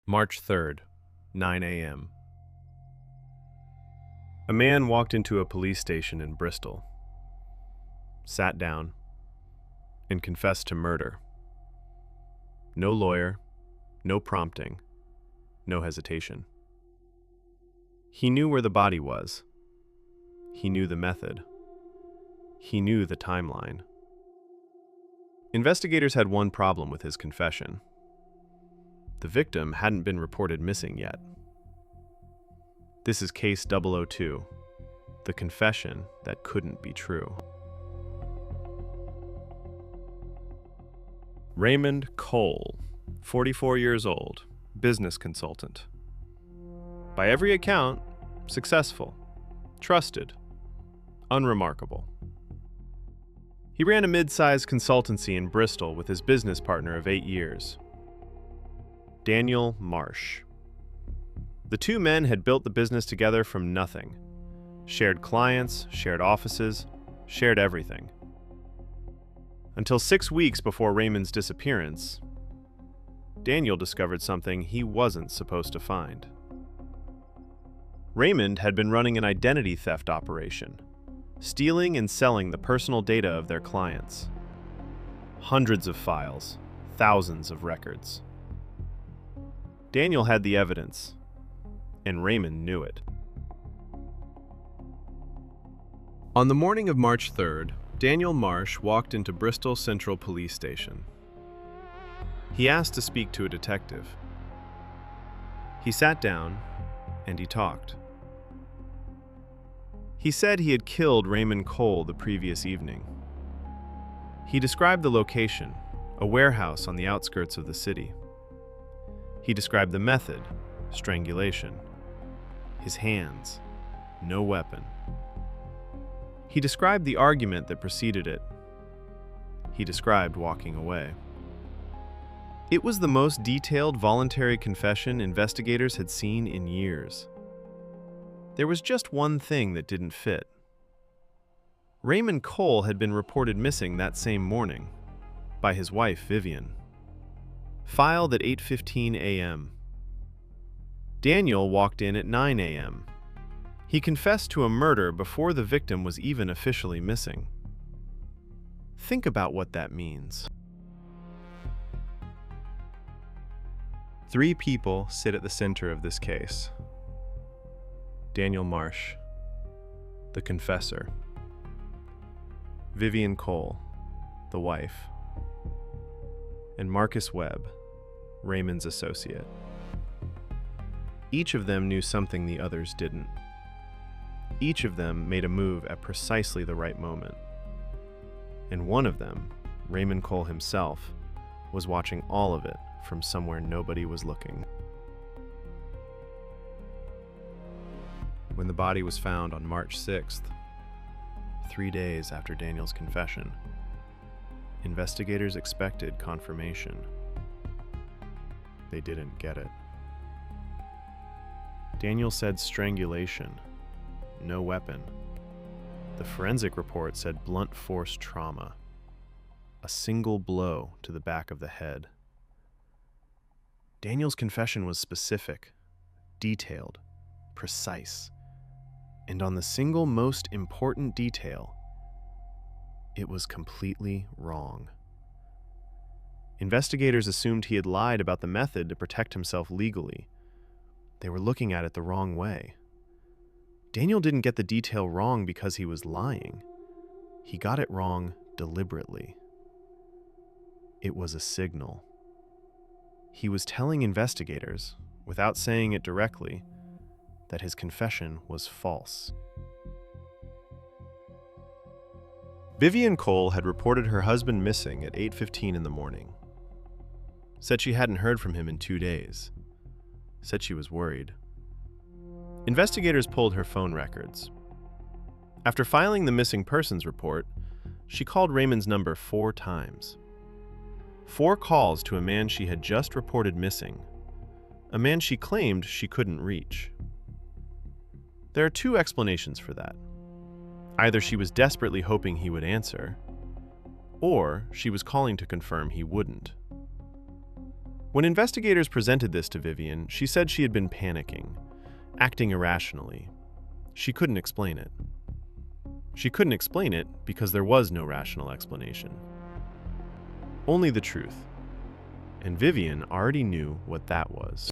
March 3rd, 9 a.m. A man walked into a police station in Bristol, sat down, and confessed to murder. No lawyer, no prompting, no hesitation. He knew where the body was. He knew the method. He knew the timeline. Investigators had one problem with his confession. The victim hadn't been reported missing yet. This is Case 002, the confession that couldn't be true. Raymond Cole, 44 years old, business consultant. By every account, successful, trusted, unremarkable. He ran a mid-sized consultancy in Bristol with his business partner of 8 years, Daniel Marsh. The two men had built the business together from nothing. Shared clients, shared offices, shared everything. Until 6 weeks before Raymond's disappearance, Daniel discovered something he wasn't supposed to find. Raymond had been running an identity theft operation, stealing and selling the personal data of their clients. Hundreds of files, thousands of records. Daniel had the evidence, and Raymond knew it. On the morning of March 3rd, Daniel Marsh walked into Bristol Central Police Station. He asked to speak to a detective. He sat down, and he talked. He said he had killed Raymond Cole the previous evening. He described the location, a warehouse on the outskirts of the city. He described the method, strangulation. His hands, no weapon. He described the argument that preceded it. He described walking away. It was the most detailed voluntary confession investigators had seen in years. There was just one thing that didn't fit. Raymond Cole had been reported missing that same morning by his wife, Vivian. Filed at 8:15 a.m. Daniel walked in at 9 a.m. He confessed to a murder before the victim was even officially missing. Think about what that means. 3 people sit at the center of this case. Daniel Marsh, the confessor. Vivian Cole, the wife. And Marcus Webb, Raymond's associate. Each of them knew something the others didn't. Each of them made a move at precisely the right moment. And one of them, Raymond Cole himself, was watching all of it from somewhere nobody was looking. When the body was found on March 6th, 3 days after Daniel's confession, investigators expected confirmation. They didn't get it. Daniel said strangulation, no weapon. The forensic report said blunt force trauma, a single blow to the back of the head. Daniel's confession was specific, detailed, precise, and on the single most important detail, it was completely wrong. Investigators assumed he had lied about the method to protect himself legally. They were looking at it the wrong way. Daniel didn't get the detail wrong because he was lying. He got it wrong deliberately. It was a signal. He was telling investigators, without saying it directly, that his confession was false. Vivian Cole had reported her husband missing at 8:15 in the morning. Said she hadn't heard from him in 2 days. Said she was worried. Investigators pulled her phone records. After filing the missing persons report, she called Raymond's number 4 times. 4 calls to a man she had just reported missing, a man she claimed she couldn't reach. There are 2 explanations for that. Either she was desperately hoping he would answer, or she was calling to confirm he wouldn't. When investigators presented this to Vivian, she said she had been panicking, acting irrationally. She couldn't explain it. She couldn't explain it because there was no rational explanation. Only the truth. And Vivian already knew what that was.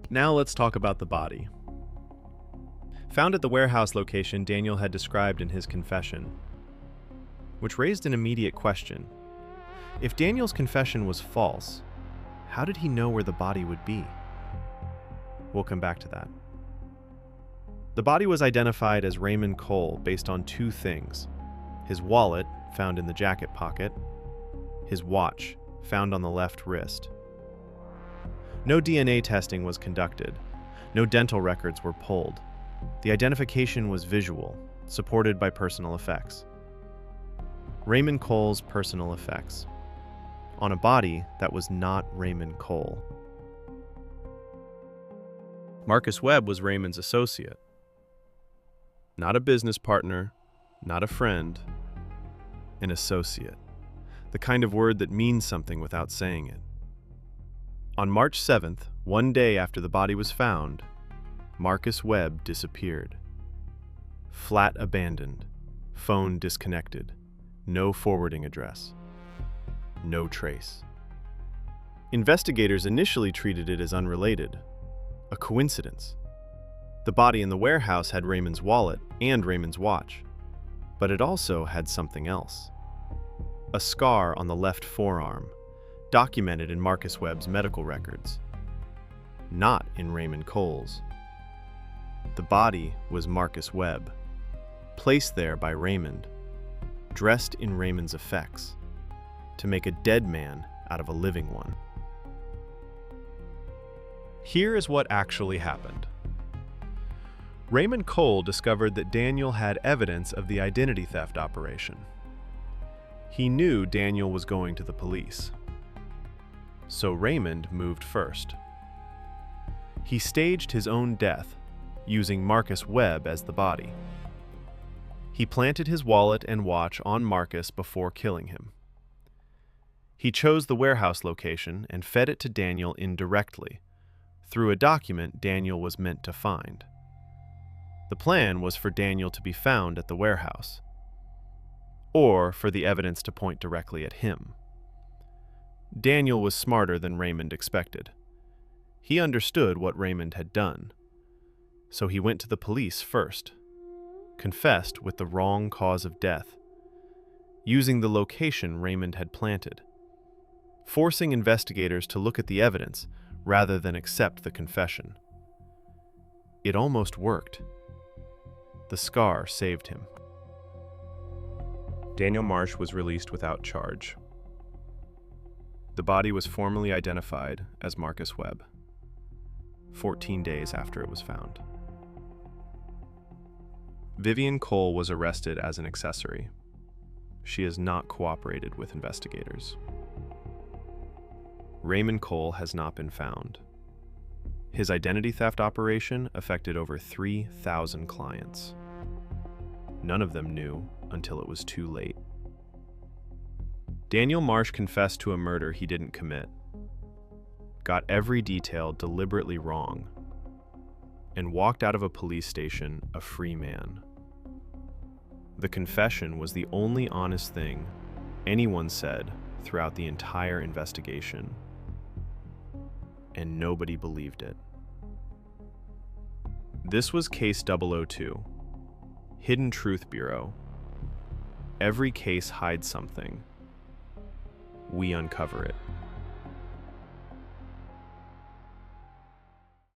Now let's talk about the body. Found at the warehouse location Daniel had described in his confession, which raised an immediate question. If Daniel's confession was false, how did he know where the body would be? We'll come back to that. The body was identified as Raymond Cole based on two things: his wallet, found in the jacket pocket, his watch, found on the left wrist. No DNA testing was conducted. No dental records were pulled. The identification was visual, supported by personal effects. Raymond Cole's personal effects on a body that was not Raymond Cole. Marcus Webb was Raymond's associate. Not a business partner, not a friend, an associate. The kind of word that means something without saying it. On March 7th, one day after the body was found, Marcus Webb disappeared. Flat abandoned, phone disconnected, no forwarding address, no trace. Investigators initially treated it as unrelated, a coincidence. The body in the warehouse had Raymond's wallet and Raymond's watch, but it also had something else. A scar on the left forearm, documented in Marcus Webb's medical records, not in Raymond Cole's. The body was Marcus Webb, placed there by Raymond, dressed in Raymond's effects, to make a dead man out of a living one. Here is what actually happened. Raymond Cole discovered that Daniel had evidence of the identity theft operation. He knew Daniel was going to the police. So Raymond moved first. He staged his own death, using Marcus Webb as the body. He planted his wallet and watch on Marcus before killing him. He chose the warehouse location and fed it to Daniel indirectly, through a document Daniel was meant to find. The plan was for Daniel to be found at the warehouse, or for the evidence to point directly at him. Daniel was smarter than Raymond expected. He understood what Raymond had done, so he went to the police first, confessed with the wrong cause of death, using the location Raymond had planted, forcing investigators to look at the evidence rather than accept the confession. It almost worked. The scar saved him. Daniel Marsh was released without charge. The body was formally identified as Marcus Webb, 14 days after it was found. Vivian Cole was arrested as an accessory. She has not cooperated with investigators. Raymond Cole has not been found. His identity theft operation affected over 3,000 clients. None of them knew until it was too late. Daniel Marsh confessed to a murder he didn't commit, got every detail deliberately wrong, and walked out of a police station a free man. The confession was the only honest thing anyone said throughout the entire investigation, and nobody believed it. This was Case 002, Hidden Truth Bureau. Every case hides something. We uncover it.